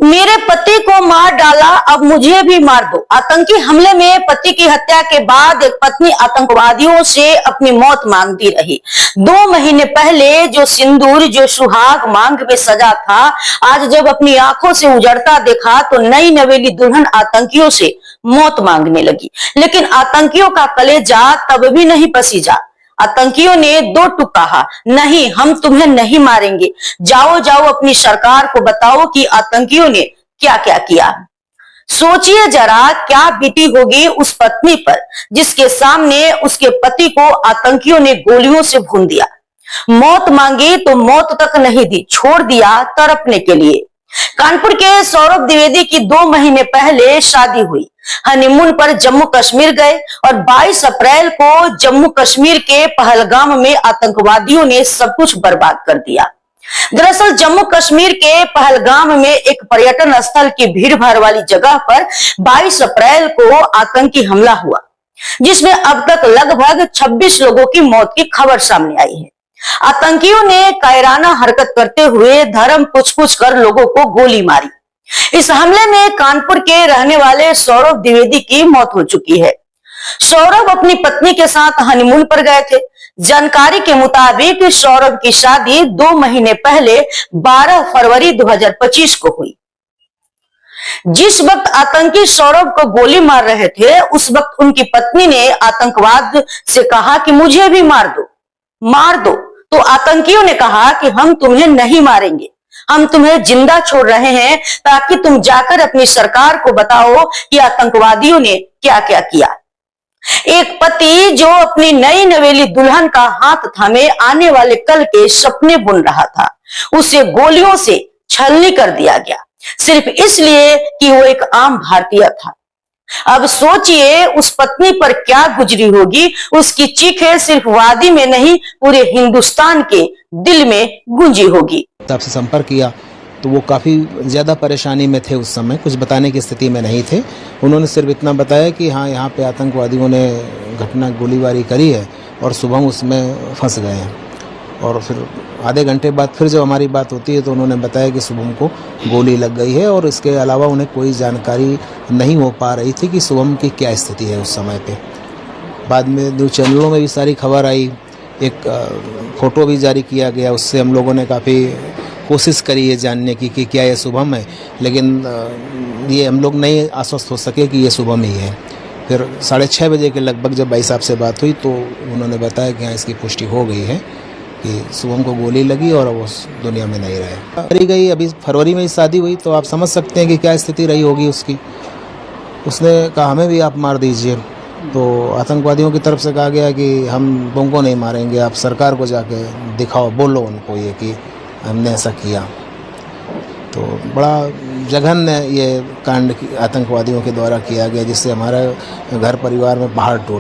मेरे पति को मार डाला, अब मुझे भी मार दो। आतंकी हमले में पति की हत्या के बाद एक पत्नी आतंकवादियों से अपनी मौत मांगती रही। 2 महीने पहले जो सिंदूर, जो सुहाग मांग में सजा था, आज जब अपनी आंखों से उजड़ता देखा तो नई नवेली दुल्हन आतंकियों से मौत मांगने लगी। लेकिन आतंकियों का कलेजा तब भी नहीं पसीजा। आतंकियों ने 2 टूक कहा, नहीं, हम तुम्हें नहीं मारेंगे। जाओ जाओ अपनी सरकार को बताओ कि आतंकियों ने क्या क्या किया। सोचिए जरा क्या बीती होगी उस पत्नी पर जिसके सामने उसके पति को आतंकियों ने गोलियों से भून दिया। मौत मांगी तो मौत तक नहीं दी, छोड़ दिया तड़पने के लिए। कानपुर के सौरभ द्विवेदी की 2 महीने पहले शादी हुई। हनीमून पर जम्मू कश्मीर गए और 22 अप्रैल को जम्मू कश्मीर के पहलगाम में आतंकवादियों ने सब कुछ बर्बाद कर दिया। दरअसल जम्मू कश्मीर के पहलगाम में एक पर्यटन स्थल की भीड़ भाड़ वाली जगह पर 22 अप्रैल को आतंकी हमला हुआ, जिसमें अब तक लगभग 26 लोगों की मौत की खबर सामने आई है। आतंकियों ने कायराना हरकत करते हुए धर्म पूछ कर लोगों को गोली मारी। इस हमले में कानपुर के रहने वाले सौरभ द्विवेदी की मौत हो चुकी है। सौरभ अपनी पत्नी के साथ हनीमून पर गए थे। जानकारी के मुताबिक सौरभ की शादी 2 महीने पहले 12 फरवरी 2025 को हुई। जिस वक्त आतंकी सौरभ को गोली मार रहे थे, उस वक्त उनकी पत्नी ने आतंकवाद से कहा कि मुझे भी मार दो, मार दो। तो आतंकियों ने कहा कि हम तुम्हें नहीं मारेंगे, हम तुम्हें जिंदा छोड़ रहे हैं ताकि तुम जाकर अपनी सरकार को बताओ कि आतंकवादियों ने क्या क्या किया। एक पति जो अपनी नई नवेली दुल्हन का हाथ थामे आने वाले कल के सपने बुन रहा था, उसे गोलियों से छलनी कर दिया गया, सिर्फ इसलिए कि वो एक आम भारतीय था। अब सोचिए उस पत्नी पर क्या गुजरी होगी। उसकी चीखें सिर्फ वादी में नहीं, पूरे हिंदुस्तान के दिल में गूंजी होगी। आपसे संपर्क किया तो वो काफ़ी ज़्यादा परेशानी में थे उस समय, कुछ बताने की स्थिति में नहीं थे। उन्होंने सिर्फ इतना बताया कि हाँ, यहाँ पे आतंकवादियों ने गोलीबारी करी है और सुबह उसमें फंस गए हैं। और फिर आधे घंटे बाद फिर जब हमारी बात होती है तो उन्होंने बताया कि शुभम को गोली लग गई है और इसके अलावा उन्हें कोई जानकारी नहीं हो पा रही थी कि शुभम की क्या स्थिति है उस समय पे। बाद में न्यूज़ चैनलों में भी सारी खबर आई, एक फ़ोटो भी जारी किया गया, उससे हम लोगों ने काफ़ी कोशिश करी है जानने की कि क्या ये शुभम है, लेकिन ये हम लोग नहीं आश्वस्त हो सके कि ये शुभम ही है। फिर 6:30 बजे के लगभग जब भाई साहब से बात हुई तो उन्होंने बताया कि हाँ, इसकी पुष्टि हो गई है कि शुभम को गोली लगी और वो दुनिया में नहीं रहे। करी गई, अभी फरवरी में ही शादी हुई, तो आप समझ सकते हैं कि क्या स्थिति रही होगी उसकी। उसने कहा हमें भी आप मार दीजिए, तो आतंकवादियों की तरफ से कहा गया कि हम तुमको नहीं मारेंगे, आप सरकार को जाके दिखाओ, बोलो उनको ये कि हमने ऐसा किया। तो बड़ा जघन्य ये कांड आतंकवादियों के द्वारा किया गया, जिससे हमारा घर परिवार में पहाड़ टूट